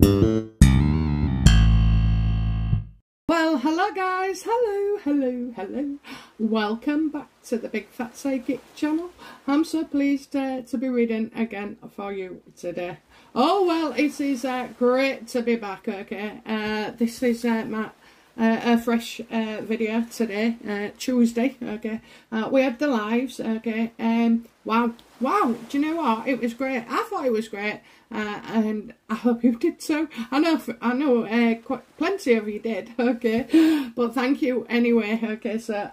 Well, hello guys, hello. Welcome back to the Big Fat Psychic channel. I'm so pleased to be reading again for you today. Oh well, it is great to be back, okay. This is my a fresh video today, Tuesday, okay. We had the lives, okay. Wow, do you know what? It was great. I thought it was great, and I hope you did too. I know, quite plenty of you did, okay. But thank you anyway, okay. So,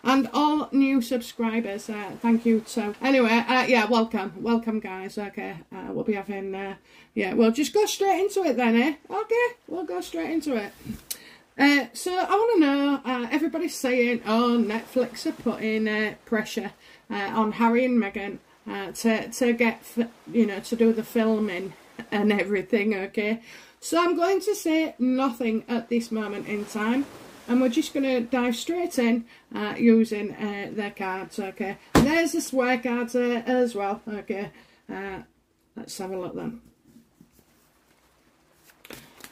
and all new subscribers, thank you too. Anyway, yeah, welcome guys, okay. We'll be having, yeah, we'll just go straight into it then, eh? Okay, we'll go straight into it. So I want to know, everybody's saying, oh, Netflix are putting pressure on Harry and Meghan to get, you know, to do the filming and everything, okay? So I'm going to say nothing at this moment in time, and we're just going to dive straight in using their cards, okay? And there's the swear cards as well, okay? Let's have a look then.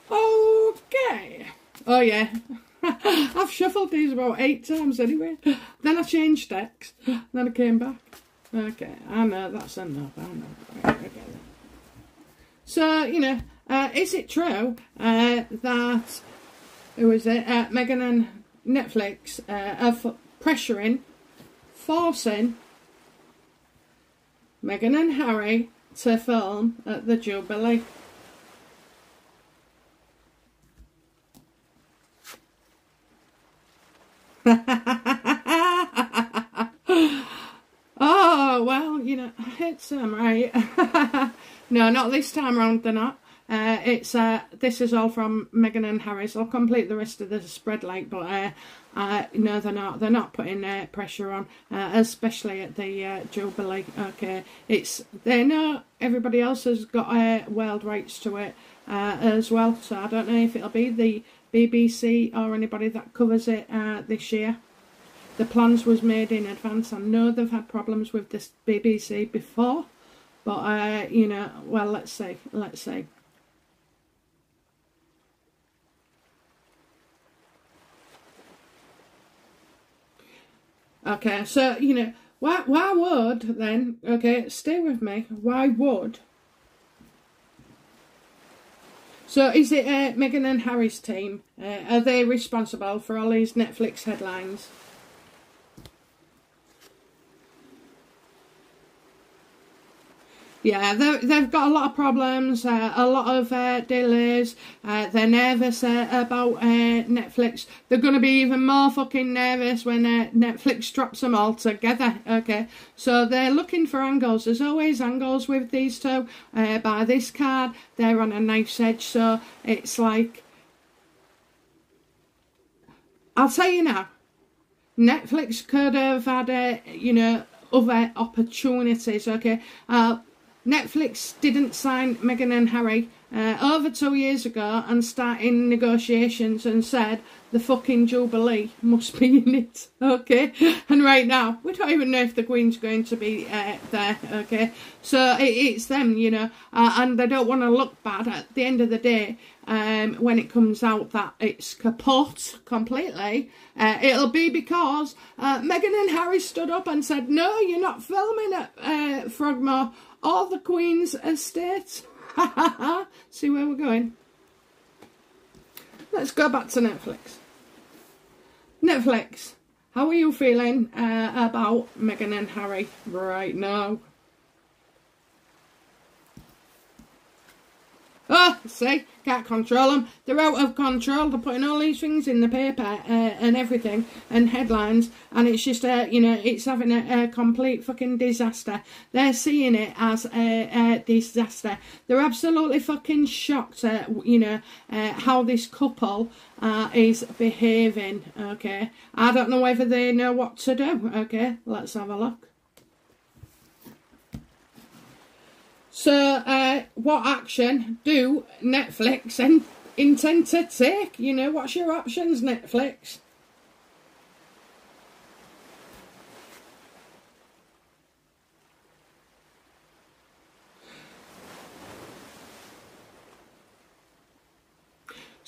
Okay. Oh yeah, I've shuffled these about 8 times anyway. Then I changed decks, then I came back. Okay, I know, that's enough, I know. Right, okay. So, you know, is it true that, who is it, Meghan and Netflix are pressuring, forcing Meghan and Harry to film at the Jubilee? Oh, well, you know, it's right. No, not this time round, they're not. It's this is all from Meghan and Harry, so I'll complete the rest of the spread like, but no, they're not putting pressure on, especially at the Jubilee, okay. They know everybody else has got world rights to it as well, so I don't know if it'll be the BBC or anybody that covers it this year. The plans was made in advance. I know they've had problems with this BBC before, but you know, well, let's see. Okay, so you know, why would then? Okay, stay with me. Why would? So is it Meghan and Harry's team? Are they responsible for all these Netflix headlines? Yeah, they've got a lot of problems, a lot of delays. They're nervous about Netflix. They're going to be even more fucking nervous when Netflix drops them all together, okay? So they're looking for angles. There's always angles with these two. By this card, they're on a knife's edge, so it's like... I'll tell you now, Netflix could have had, you know, other opportunities, okay? Netflix didn't sign Meghan and Harry over 2 years ago and starting negotiations and said the fucking Jubilee must be in it, okay? And right now, we don't even know if the Queen's going to be there, okay? So it's them, you know, and they don't want to look bad at the end of the day when it comes out that it's kaput completely. It'll be because Meghan and Harry stood up and said, no, you're not filming at Frogmore or the Queen's estate. See where we're going? Let's go back to Netflix. Netflix, how are you feeling about Meghan and Harry right now? Oh, see, can't control them. They're out of control. They're putting all these things in the paper and everything, and headlines, and it's just, you know, it's having a complete fucking disaster. They're seeing it as a disaster. They're absolutely fucking shocked at, you know, how this couple is behaving, okay? I don't know whether they know what to do, okay? Let's have a look. So, what action do Netflix intend to take? You know, what's your options, Netflix?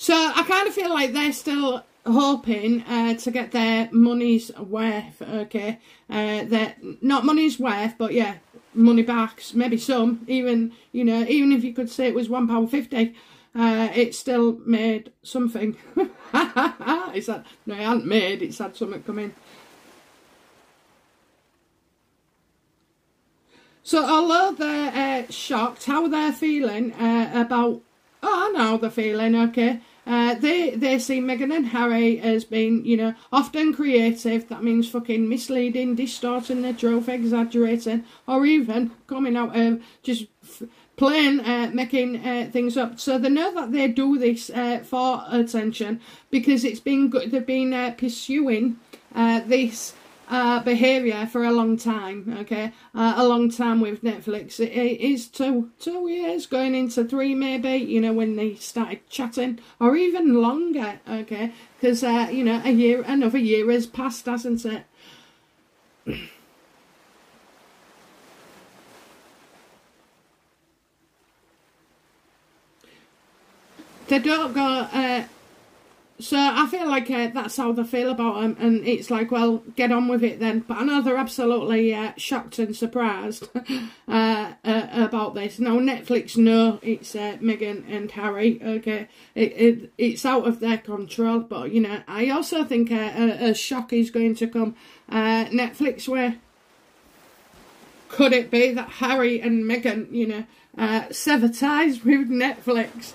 So I kind of feel like they're still hoping to get their money's worth, okay? They're not money's worth, but yeah, money back, maybe some, even, you know, even if you could say it was £1.50, it still made something. It's that, no, it hadn't made, it's had something come in. So although they're shocked, how they're feeling about, oh, I know how they're feeling, okay. They see Meghan and Harry as being, you know, often creative. That means fucking misleading, distorting the truth, exaggerating, or even coming out of just plain making things up. So they know that they do this for attention, because it's been good. They've been pursuing this behaviour for a long time, okay? A long time with Netflix. It is 2 years, going into 3 maybe, you know, when they started chatting, or even longer, okay? Because, you know, another year has passed, hasn't it? They don't go... So I feel like that's how they feel about them, and it's like, well, get on with it then. But I know they're absolutely shocked and surprised about this. Now, Netflix know it's Meghan and Harry, okay? It's out of their control, but, you know, I also think a shock is going to come Netflix way. Could it be that Harry and Meghan, you know, sever ties with Netflix?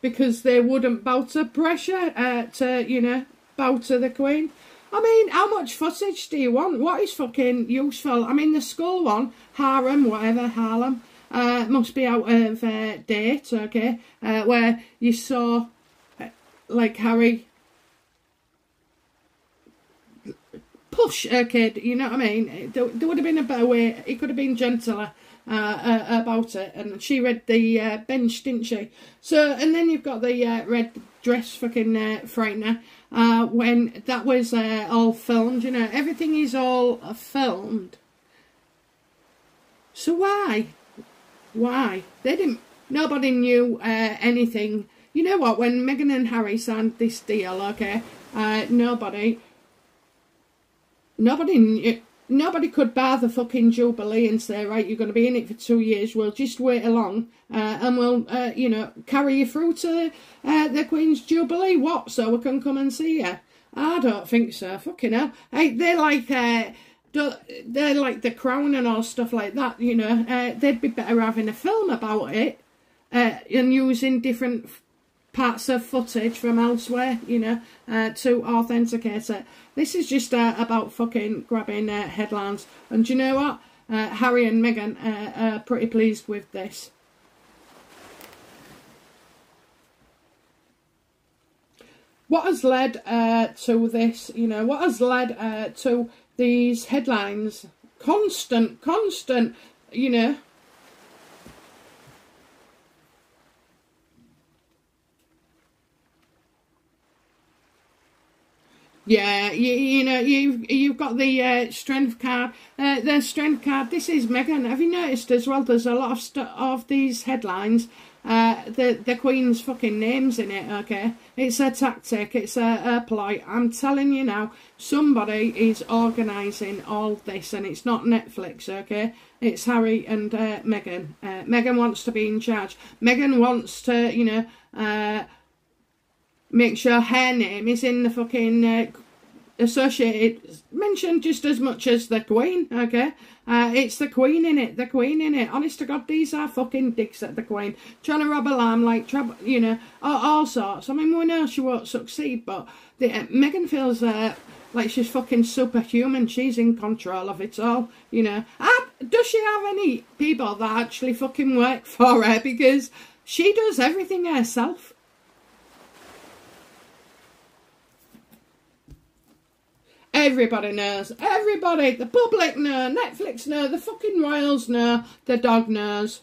Because they wouldn't bow to pressure to, you know, bow to the Queen. I mean, how much footage do you want? What is fucking useful? I mean, the school one, Harem, whatever, Harlem, must be out of date, okay? Where you saw, like, Harry push a kid, you know what I mean? There would have been a better way. It could have been gentler about it, and she read the bench, didn't she? So, and then you've got the red dress fucking frightener, when that was all filmed, you know, everything is all filmed. So why? They didn't, nobody knew anything. You know what, when Meghan and Harry signed this deal, okay, nobody knew. Nobody could bar the fucking Jubilee and say, right, you're going to be in it for 2 years, we'll just wait along and we'll, you know, carry you through to the Queen's Jubilee. What, so we can come and see you? I don't think so, fucking hell. Hey, they're like the Crown and all stuff like that, you know. They'd be better having a film about it and using different parts of footage from elsewhere, you know, to authenticate it. This is just about fucking grabbing headlines. And do you know what? Harry and Meghan are pretty pleased with this. What has led to this, you know, what has led to these headlines? Constant, you know. Yeah, you know, you've got the strength card. The strength card. This is Meghan. Have you noticed as well? There's a lot of these headlines. The Queen's fucking name's in it. Okay, it's a tactic. It's a ploy. I'm telling you now. Somebody is organising all this, and it's not Netflix. Okay, it's Harry and Meghan. Meghan wants to be in charge. Meghan wants to, you know, make sure her name is in the fucking associated, mentioned just as much as the Queen, okay? It's the Queen in it, Honest to God, these are fucking dicks at the Queen. Trying to rob a lamb, you know, all sorts. I mean, we know she won't succeed, but Meghan feels like she's fucking superhuman. She's in control of it all, you know. Does she have any people that actually fucking work for her? Because she does everything herself. Everybody knows. Everybody. The public know. Netflix know. The fucking royals know. The dog knows.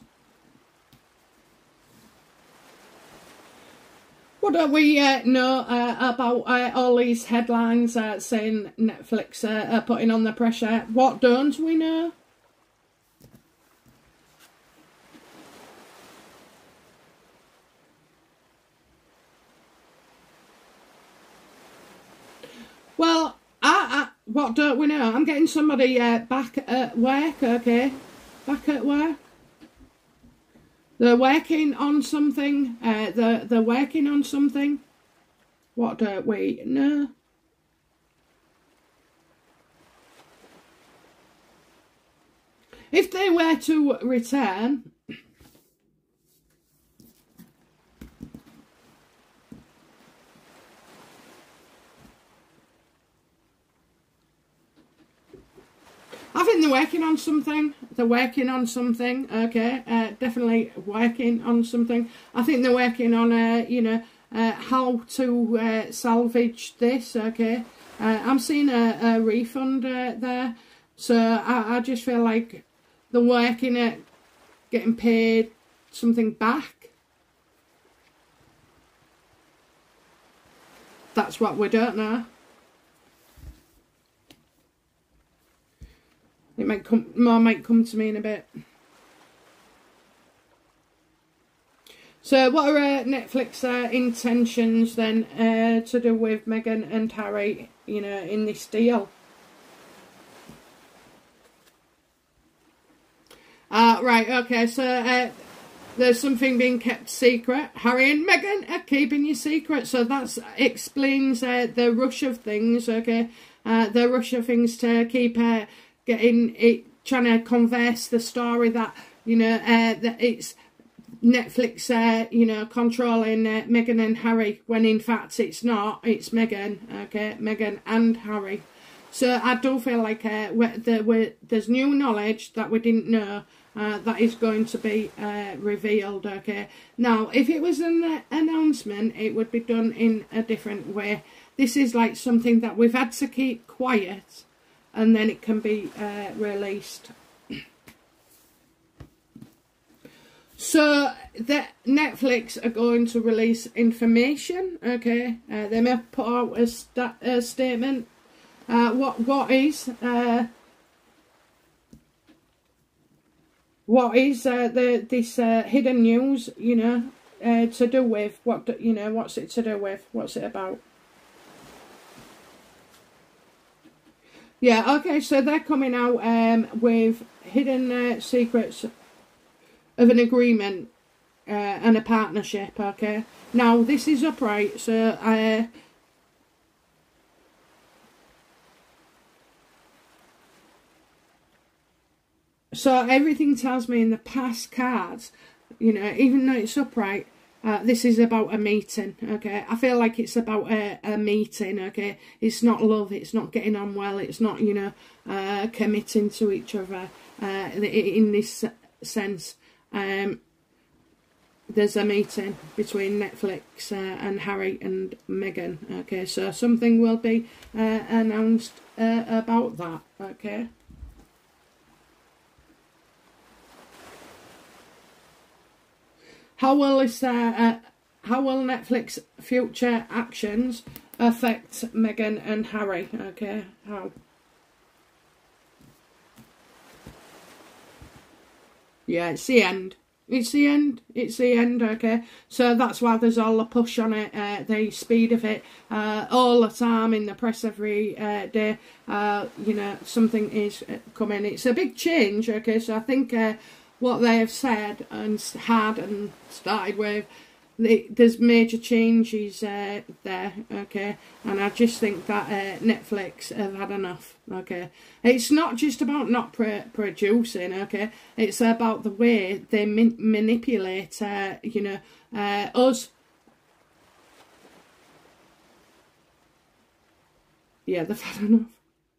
What do we know about all these headlines saying Netflix are putting on the pressure? What don't we know? Well, what don't we know? I'm getting somebody back at work, okay? Back at work. They're working on something. They're working on something. What don't we know? If they were to return, I think they're working on something. They're working on something, okay? Definitely working on something. I think they're working on, you know, how to salvage this, okay? I'm seeing a refund there. So I just feel like they're working at getting paid something back. That's what we don't know. It might come, more might come to me in a bit. So what are Netflix intentions then to do with Meghan and Harry, you know, in this deal? Right, okay, so there's something being kept secret. Harry and Meghan are keeping you secret. So that explains the rush of things, okay? The rush of things to keep getting it, trying to converse the story that, you know, that it's Netflix, you know, controlling Meghan and Harry, when in fact it's not. It's Meghan, okay? Meghan and Harry. So I do feel like there's new knowledge that we didn't know that is going to be revealed, okay? Now, if it was an announcement, it would be done in a different way. This is like something that we've had to keep quiet, and then it can be released. So the Netflix are going to release information, okay? They may put out a statement. What is this hidden news? You know, to do with what? You know, what's it to do with? What's it about? Yeah, okay, so they're coming out with hidden secrets of an agreement and a partnership, okay? Now, this is upright, so so everything tells me in the past cards, you know, even though it's upright, this is about a meeting, okay? I feel like it's about a meeting, okay? It's not love, it's not getting on well, it's not, you know, committing to each other in this sense. There's a meeting between Netflix and Harry and Meghan, okay? So something will be announced about that, okay? How will Netflix future actions affect Meghan and Harry? Okay, how? Yeah, it's the end. It's the end. It's the end, okay? So that's why there's all the push on it, the speed of it, all the time in the press every day. You know, something is coming. It's a big change, okay? So I think what they have said and had and started with, there's major changes there, okay? And I just think that Netflix have had enough, okay? It's not just about not producing, okay? It's about the way they manipulate, you know, us. Yeah, they've had enough.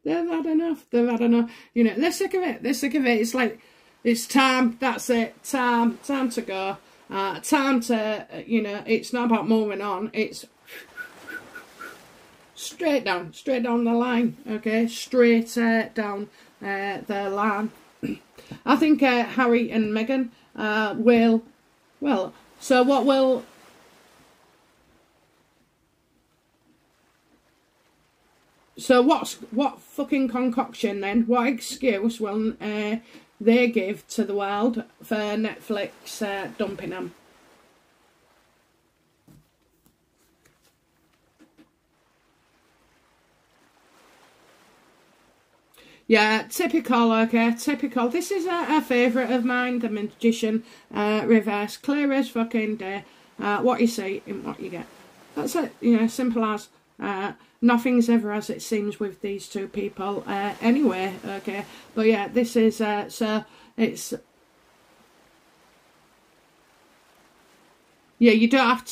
They've had enough. They've had enough. You know, they're sick of it. They're sick of it. It's like, it's time. That's it. Time to go. Time to, you know, it's not about moving on. It's straight down the line, okay? Straight down the line. I think Harry and Meghan will, well, so what will, so what fucking concoction then? What excuse will they give to the world for Netflix dumping them? Yeah, typical, okay, typical. This is a favourite of mine, The Magician Reverse. Clear as fucking day. What you see and what you get. That's it, you know, simple as. Nothing's ever as it seems with these two people anyway, okay. But yeah, this is, so it's... Yeah, you don't have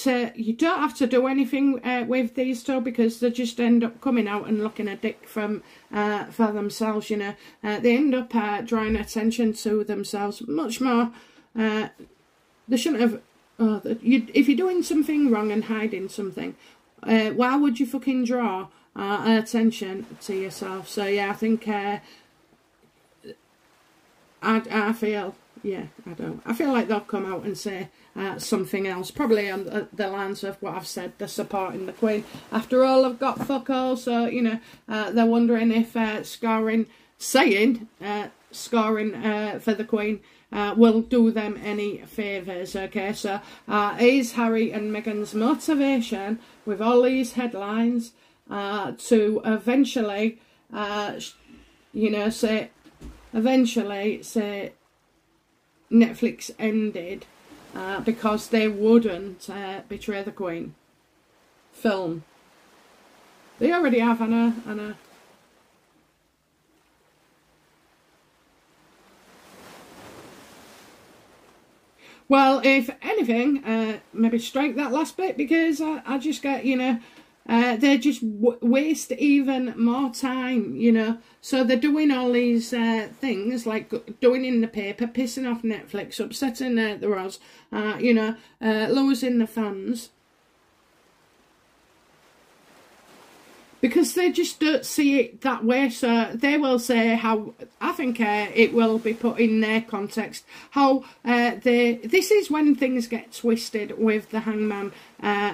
to do anything with these two, because they just end up coming out and looking a dick for themselves. You know, they end up drawing attention to themselves much more. They shouldn't have. If you're doing something wrong and hiding something, why would you fucking draw attention to yourself? So yeah, I think I feel. Yeah, I don't. I feel like they'll come out and say something else. Probably on the lines of what I've said, they're supporting the Queen. After all, I've got fuck all, so, you know, they're wondering if scoring for the Queen will do them any favours, okay? So, is Harry and Meghan's motivation with all these headlines to eventually, you know, say Netflix ended because they wouldn't betray the Queen? Film. They already have, Anna. Well, if anything, maybe strike that last bit, because I just get, you know, they just waste even more time, you know. So they're doing all these things, like doing in the paper, pissing off Netflix, upsetting the Roz, you know, losing the fans. Because they just don't see it that way, so they will say how, I think it will be put in their context, how this is when things get twisted with the Hangman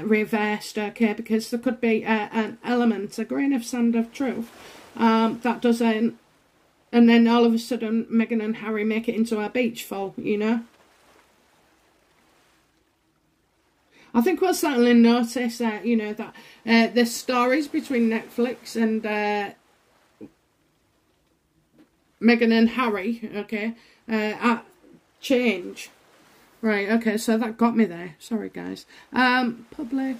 reversed, okay, because there could be an element, a grain of sand of truth, that doesn't, and then all of a sudden Meghan and Harry make it into a beach full, you know. I think we'll certainly notice, you know, that the stories between Netflix and Meghan and Harry, okay, change. Right, okay, so that got me there. Sorry, guys. Public.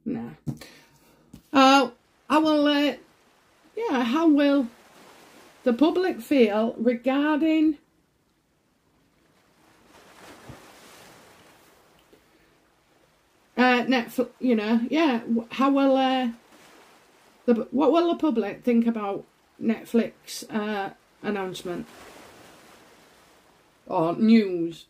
No. I will, yeah, how will the public feel regarding Netflix, you know, yeah, how will what will the public think about Netflix announcement or news?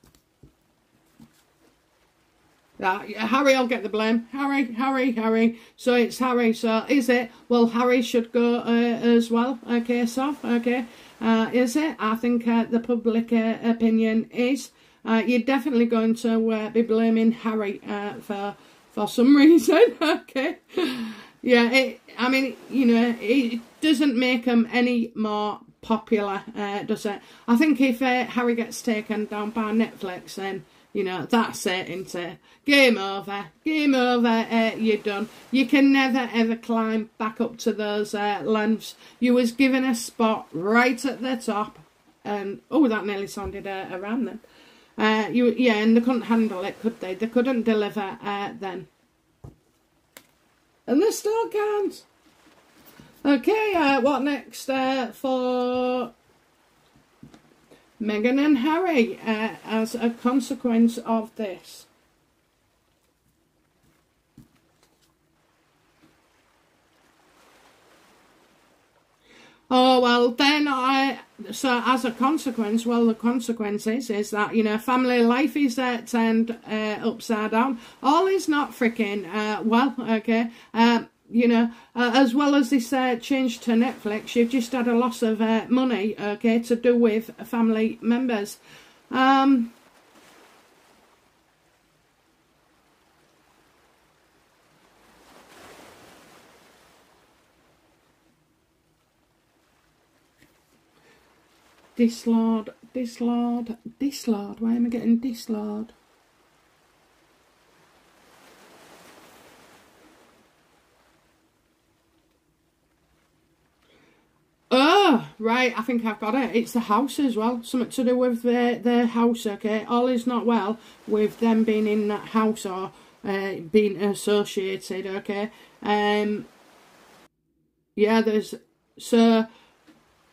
Harry will get the blame. Harry. So it's Harry. So is it? Well, Harry should go as well. Okay, so okay, is it? I think the public opinion is. You're definitely going to be blaming Harry for some reason, okay? Yeah, I mean, you know, it doesn't make them any more popular, does it? I think if Harry gets taken down by Netflix, then, you know, that's it, isn't it? Game over, you're done. You can never, ever climb back up to those lengths. You was given a spot right at the top, and, oh, that nearly sounded around then. Yeah, and they couldn't handle it, could they? They couldn't deliver then. And they still can't. Okay, what next for Meghan and Harry as a consequence of this? Oh, well, then so as a consequence, well, the consequence is that, you know, family life is turned upside down. All is not freaking well, okay. You know, as well as this change to Netflix, you've just had a loss of money, okay, to do with family members. Dislord. Why am I getting dislord? Oh, right, I think I've got it. It's the house as well. Something to do with the house, okay? All is not well with them being in that house or being associated, okay? Yeah, there's... So,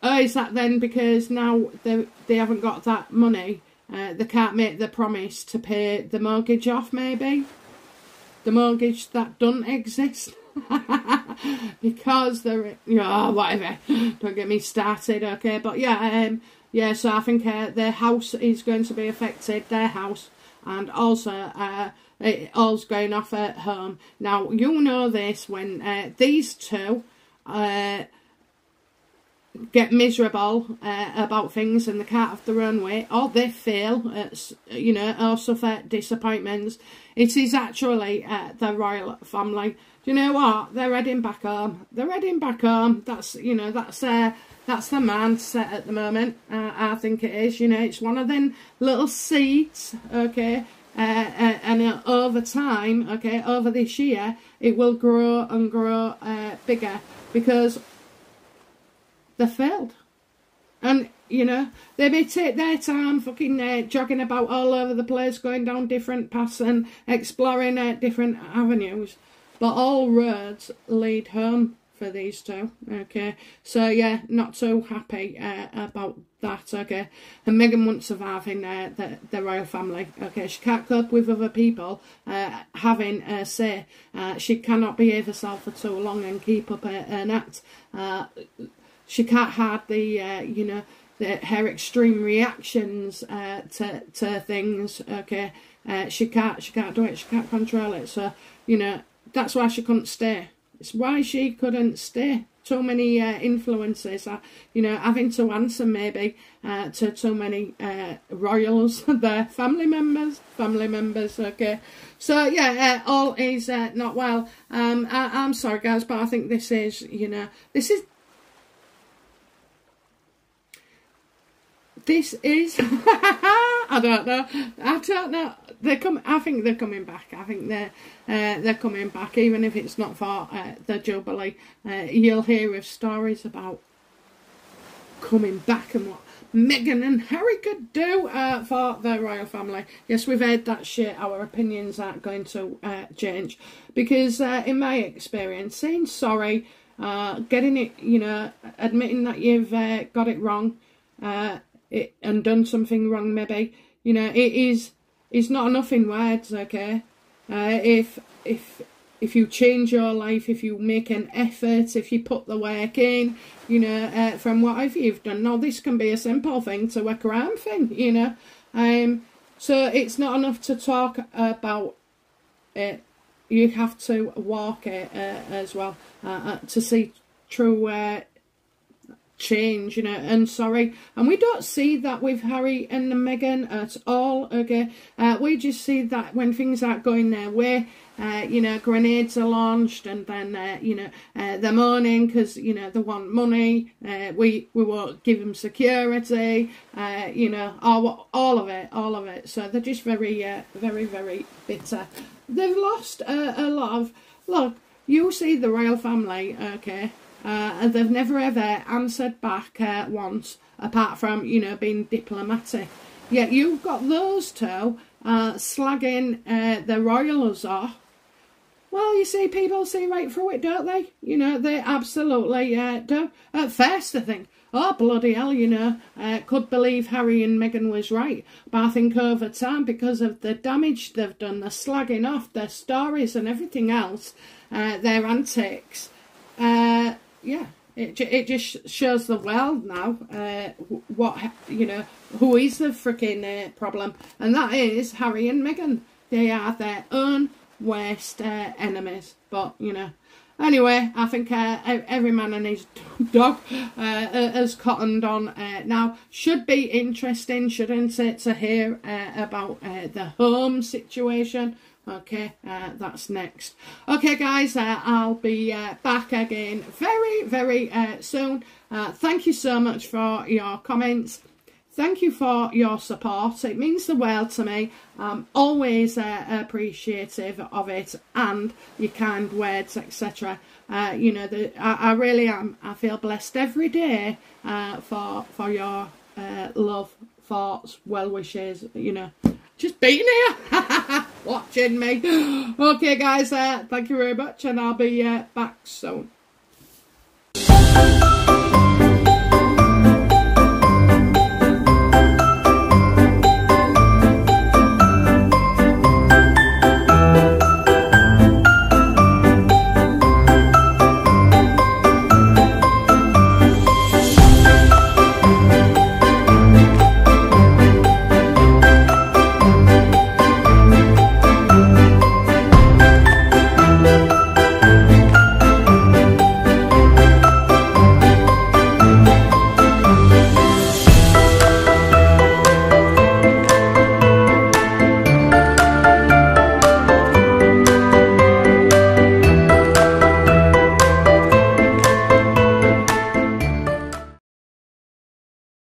is that then because now they haven't got that money? They can't make the promise to pay the mortgage off, maybe? The mortgage that doesn't exist? Because they're, whatever, don't get me started, okay? But yeah, yeah, so I think their house is going to be affected, their house, and also it all's going off at home. Now, you know this, when these two get miserable about things and they can't have their own way, or they fail at, or suffer disappointments, it is actually the royal family. Do you know what? They're heading back home. They're heading back home. That's, that's the mindset at the moment. I think it is. It's one of them little seeds, okay? And over time, okay, over this year, it will grow and grow bigger because they failed. And, they may take their time fucking jogging about all over the place, going down different paths and exploring different avenues. But all roads lead home for these two, okay? So, yeah, not so happy about that, okay? And Meghan won't survive in the royal family, okay? She can't cope with other people having a say. She cannot behave herself for too long and keep up an act. She can't hide her extreme reactions to things, okay? She can't do it. She can't control it. So, that's why she couldn't stay. It's why she couldn't stay. Too many influences, having to answer maybe to too many royals, their family members, okay. So yeah, all is not well. I'm sorry guys, but I think this is, I don't know. I think they're coming back. I think they're coming back, even if it's not for the Jubilee. You'll hear of stories about coming back and what Meghan and Harry could do for the royal family. Yes, we've heard that shit. Our opinions aren't going to change because, in my experience, saying sorry, getting it, admitting that you've got it wrong. And done something wrong, maybe, it's not enough in words, okay? If you change your life, if you make an effort, if you put the work in, from whatever you've done. Now, this can be a simple thing to a crime thing, so it's not enough to talk about it. You have to walk it as well to see true change, and sorry. And we don't see that with Harry and Meghan at all, okay? We just see that when things aren't going their way, grenades are launched, and then, they're moaning because, they want money, we won't give them security, all of it. So they're just very, very bitter. They've lost a lot of... Look, you see the royal family, okay? And they've never ever answered back once, apart from, being diplomatic. Yet you've got those two slagging the royals off. Well, you see, people see right through it, don't they? They absolutely do. At first, I think, oh, bloody hell, could believe Harry and Meghan was right. But I think over time, because of the damage they've done, the slagging off, their stories and everything else, their antics, yeah, it just shows the world now who is the freaking problem, and that is Harry and Meghan. They are their own worst enemies. But anyway, I think every man and his dog has cottoned on now. Should be interesting, shouldn't it, to hear about the home situation. Okay, that's next. Okay, guys, I'll be back again very, very soon. Thank you so much for your comments. thank you for your support. It means the world to me. I'm always appreciative of it, and your kind words, etc. You know, I really am. I feel blessed every day for your love, thoughts, well wishes. You know, just being here, watching me. Okay, guys. Thank you very much, and I'll be back soon.